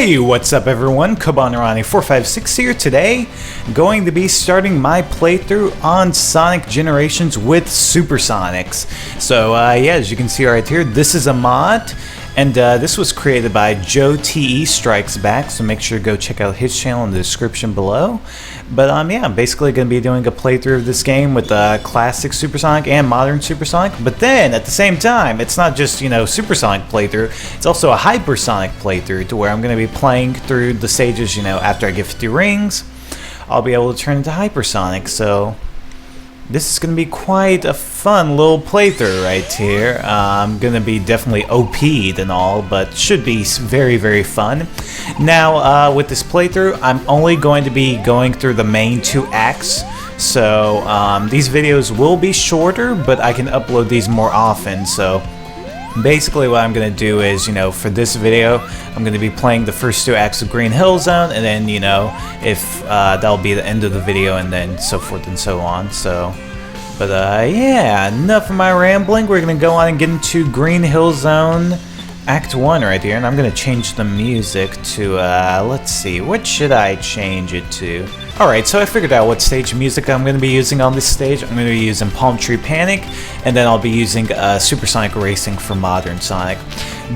Hey, what's up everyone? Kabanarani456 here. Today, I'm going to be starting my playthrough on Sonic Generations with Supersonics. So yeah, as you can see right here, this is a mod, and this was created by JoeTEStrikesBack, so make sure to go check out his channel in the description below. But yeah, I'm basically going to be doing a playthrough of this game with classic Supersonic and modern Supersonic. But then, at the same time, it's not just, Supersonic playthrough, it's also a Hypersonic playthrough, to where I'm going to be playing through the stages, after I get 50 rings, I'll be able to turn into Hypersonic. So this is going to be quite a fun little playthrough right here. I'm going to be definitely OP'd and all, but should be very, very fun. Now, with this playthrough, I'm only going to be going through the main 2 acts. So, these videos will be shorter, but I can upload these more often. So, basically what I'm going to do is, for this video, I'm going to be playing the first 2 acts of Green Hill Zone, and then, if that'll be the end of the video, and then so forth and so on. So, but yeah, enough of my rambling. We're going to go on and get into Green Hill Zone Act 1 right here, and I'm going to change the music to, let's see, what should I change it to? Alright, so I figured out what stage music I'm going to be using on this stage. I'm going to be using Palm Tree Panic, and then I'll be using Supersonic Racing for Modern Sonic.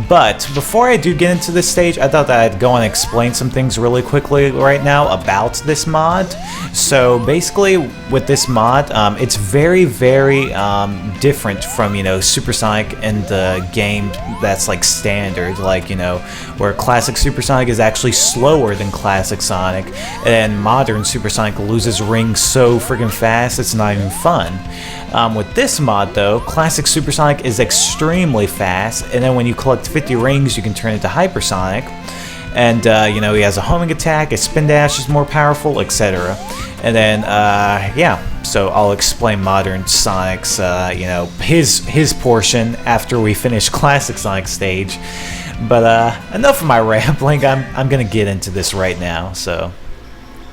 But before I do get into this stage, I thought that I'd go and explain some things really quickly right now about this mod. So basically, with this mod, it's very, very different from, Supersonic in the game that's like standard, like, where classic Supersonic is actually slower than classic Sonic, and modern Supersonic loses rings so freaking fast it's not even fun. With this mod though, classic Supersonic is extremely fast, and then when you collect 50 rings you can turn into Hypersonic, and he has a homing attack, his spin dash is more powerful, etc. And then yeah, so I'll explain modern Sonic's his portion after we finish classic Sonic stage. But enough of my rambling. I'm gonna get into this right now. So,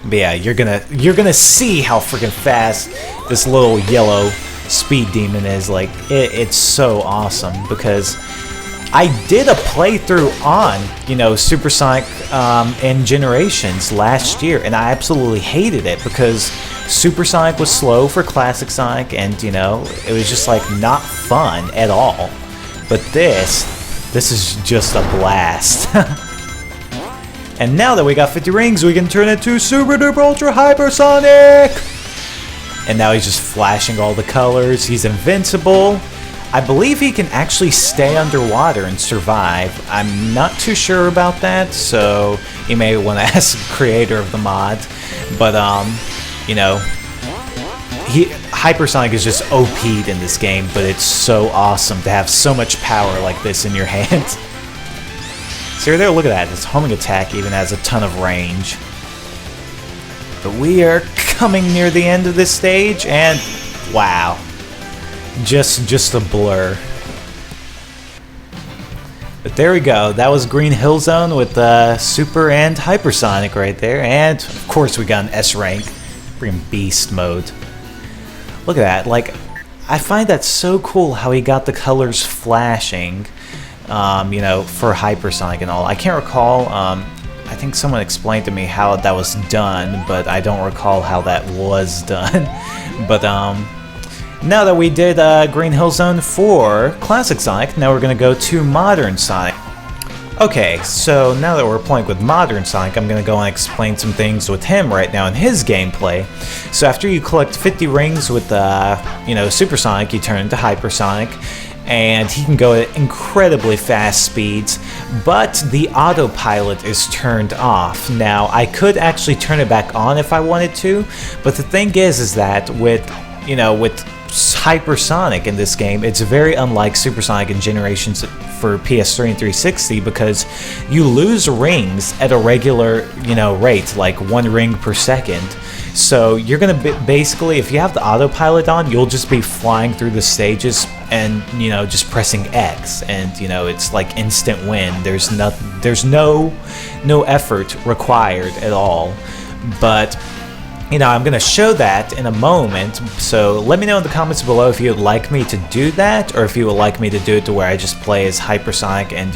but yeah, you're gonna see how freaking fast this little yellow speed demon is. Like it's so awesome, because I did a playthrough on Supersonic and Generations last year, and I absolutely hated it because Supersonic was slow for classic Sonic, and it was just like not fun at all. But this is just a blast. And now that we got 50 rings, we can turn into Super Duper Ultra Hypersonic! And now he's just flashing all the colors. He's invincible. I believe he can actually stay underwater and survive. I'm not too sure about that, so you may want to ask the creator of the mod. But, Hypersonic is just OP'd in this game, but it's so awesome to have so much power like this in your hands. So there, look at that. His homing attack even has a ton of range. But we are coming near the end of this stage, and wow. Just a blur. But there we go. That was Green Hill Zone with Super and Hypersonic right there. And of course we got an S rank. Freaking beast mode. Look at that. Like, I find that so cool how he got the colors flashing, for Hypersonic and all. I can't recall, I think someone explained to me how that was done, but I don't recall how that was done. But, now that we did Green Hill Zone for Classic Sonic, now we're going to go to Modern Sonic. Okay, so now that we're playing with Modern Sonic, I'm going to go and explain some things with him right now in his gameplay. So after you collect 50 rings with, Supersonic, you turn into Hypersonic, and he can go at incredibly fast speeds, but the Autopilot is turned off. Now, I could actually turn it back on if I wanted to, but the thing is that with Hypersonic in this game, it's very unlike Supersonic and Generations for PS3 and 360, because you lose rings at a regular, rate, like 1 ring per second. So you're gonna basically, if you have the Autopilot on, you'll just be flying through the stages and just pressing X, and it's like instant win. There's no effort required at all. But I'm going to show that in a moment, so let me know in the comments below if you would like me to do that, or if you would like me to do it to where I just play as Hypersonic and,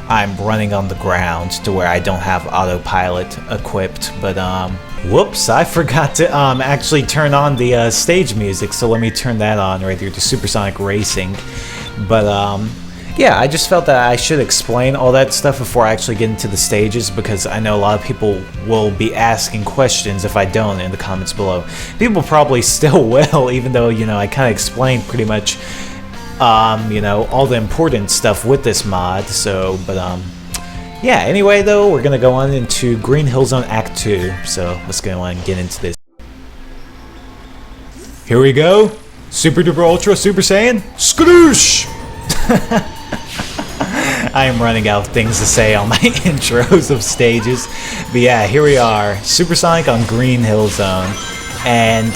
I'm running on the ground to where I don't have autopilot equipped. But whoops, I forgot to actually turn on the stage music, so let me turn that on right here to Supersonic Racing. But yeah, I just felt that I should explain all that stuff before I actually get into the stages, because I know a lot of people will be asking questions if I don't in the comments below. People probably still will, even though, you know, I kind of explained pretty much, you know, all the important stuff with this mod. So, but yeah, anyway though, we're gonna go on into Green Hill Zone Act 2, so let's go on and get into this. Here we go! Super Duper Ultra Super Saiyan, Skadoosh! I am running out of things to say on my intros of stages. But yeah, here we are, Supersonic on Green Hill Zone. And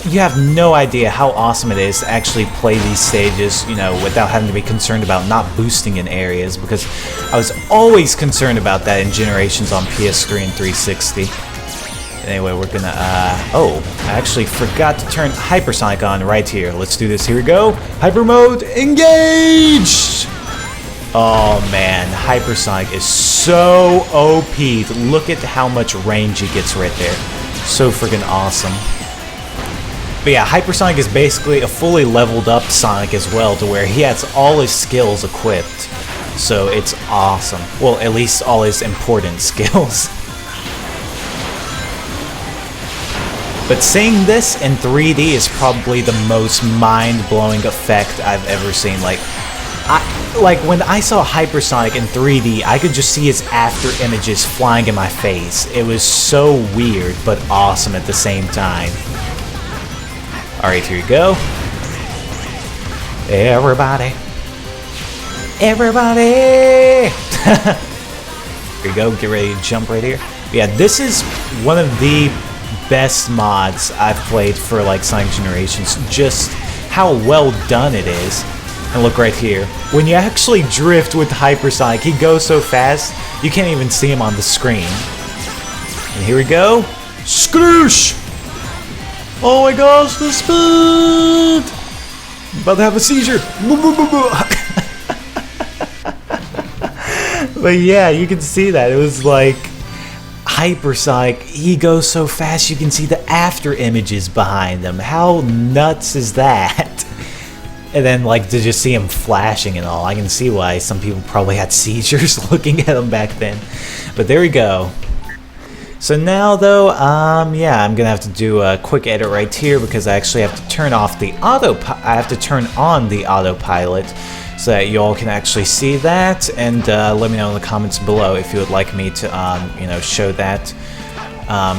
you have no idea how awesome it is to actually play these stages, you know, without having to be concerned about not boosting in areas, because I was always concerned about that in Generations on PS3 and 360. Anyway, we're gonna, oh, I actually forgot to turn Hypersonic on right here. Let's do this, here we go. Hyper mode, engaged! Oh man, Hypersonic is so OP. Look at how much range he gets right there. So freaking awesome. But yeah, Hypersonic is basically a fully leveled up Sonic as well, to where he has all his skills equipped. So it's awesome. Well, at least all his important skills. But seeing this in 3D is probably the most mind-blowing effect I've ever seen. Like when I saw Hypersonic in 3D, I could just see his after images flying in my face. It was so weird, but awesome at the same time. Alright, here you go. Everybody. Everybody! Here you go, get ready to jump right here. Yeah, this is one of the best mods I've played for like Sonic Generations. Just how well done it is. And look right here. When you actually drift with Hypersonic, he goes so fast, you can't even see him on the screen. And here we go. Skadoosh! Oh my gosh, the speed! I'm about to have a seizure. But yeah, you can see that. It was like Hypersonic, he goes so fast you can see the after images behind him. How nuts is that? And then, like, to just see him flashing and all, I can see why some people probably had seizures looking at him back then. But there we go. So now, though, yeah, I'm gonna have to do a quick edit right here, because I actually have to turn off the I have to turn on the autopilot, so that you all can actually see that. And let me know in the comments below if you would like me to, you know, show that.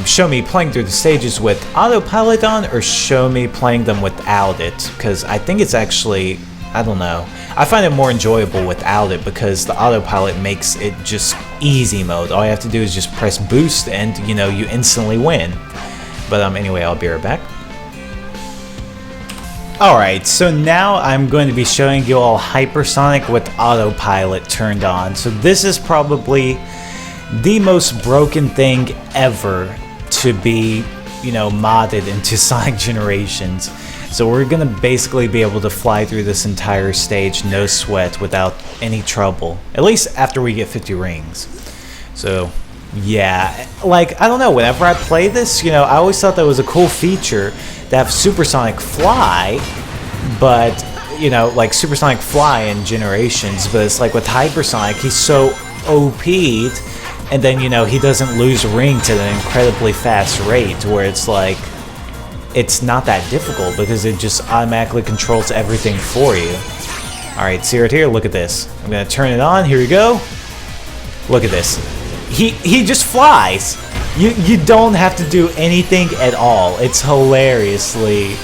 Show me playing through the stages with autopilot on, or show me playing them without it, because I think it's actually, I don't know, I find it more enjoyable without it, because the autopilot makes it just easy mode. All you have to do is just press boost and, you know, you instantly win. But anyway, I'll be right back. Alright, so now I'm going to be showing you all Hypersonic with autopilot turned on. So this is probably the most broken thing ever to be, you know, modded into Sonic Generations. So we're gonna basically be able to fly through this entire stage, no sweat, without any trouble. At least after we get 50 rings. So, yeah, like, I don't know, whenever I play this, you know, I always thought that was a cool feature to have Supersonic fly, but, you know, like Supersonic fly in Generations, but it's like with Hypersonic, he's so OP'd, and then, you know, he doesn't lose rings at an incredibly fast rate, where it's like, it's not that difficult, because it just automatically controls everything for you. Alright, see right here, look at this. I'm gonna turn it on, here we go. Look at this. He just flies. You don't have to do anything at all. It's hilariously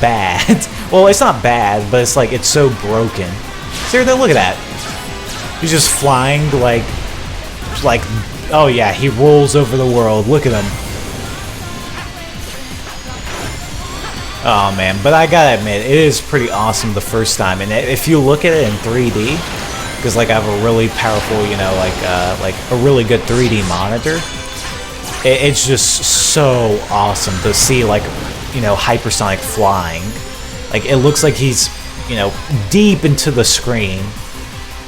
bad. Well, it's not bad, but it's like, it's so broken. See right there, look at that. He's just flying like, oh yeah, he rolls over the world. Look at him. Oh man, but I gotta admit, it is pretty awesome the first time. And if you look at it in 3D, because like I have a really powerful, you know, like a really good 3D monitor, it's just so awesome to see, like, you know, Hypersonic flying. Like, it looks like he's, you know, deep into the screen.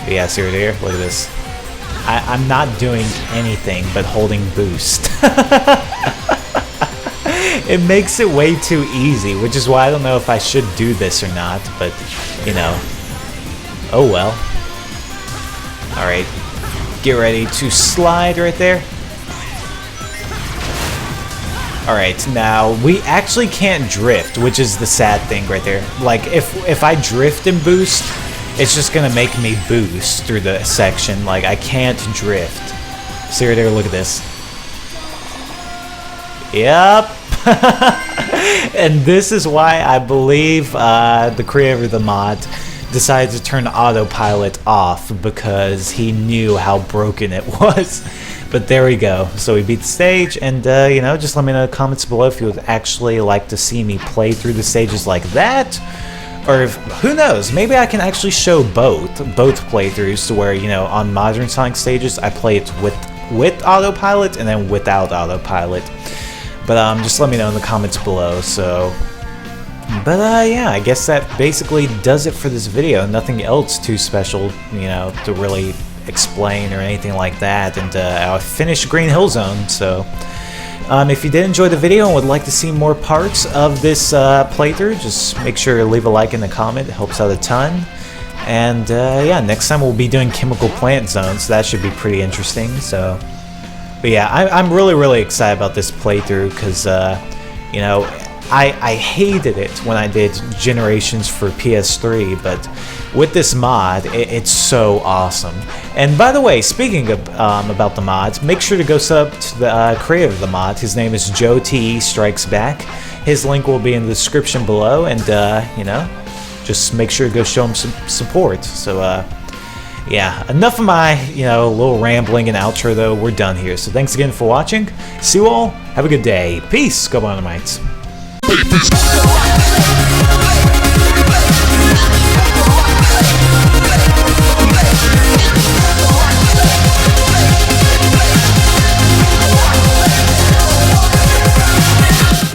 But yeah, see right here, look at this. I'm not doing anything but holding boost. It makes it way too easy, which is why I don't know if I should do this or not, but, you know. Oh well. Alright. Get ready to slide right there. Alright, now, we actually can't drift, which is the sad thing right there. Like, if I drift and boost, it's just gonna make me boost through the section. Like, I can't drift. See right there, look at this. Yep. And this is why I believe the creator of the mod decided to turn Autopilot off, because he knew how broken it was. But there we go. So we beat the stage, and you know, just let me know in the comments below if you would actually like to see me play through the stages like that, or if, who knows, maybe I can actually show both playthroughs, to where, you know, on modern Sonic stages I play it with Autopilot and then without Autopilot. But just let me know in the comments below. So, but yeah, I guess that basically does it for this video. Nothing else too special, you know, to really explain or anything like that. And I finished Green Hill Zone. So, if you did enjoy the video and would like to see more parts of this playthrough, just make sure to leave a like in the comment. It helps out a ton. And yeah, next time we'll be doing Chemical Plant Zone, so that should be pretty interesting. So. But yeah, I'm really excited about this playthrough, because, you know, I hated it when I did Generations for PS3, but with this mod, it's so awesome. And by the way, speaking of, about the mods, make sure to go sub to the creator of the mod. His name is JoeTEStrikesBack. His link will be in the description below, and, you know, just make sure to go show him some support. So, yeah, enough of my, you know, little rambling and outro though. We're done here. So thanks again for watching. See you all. Have a good day. Peace. Go on, mates.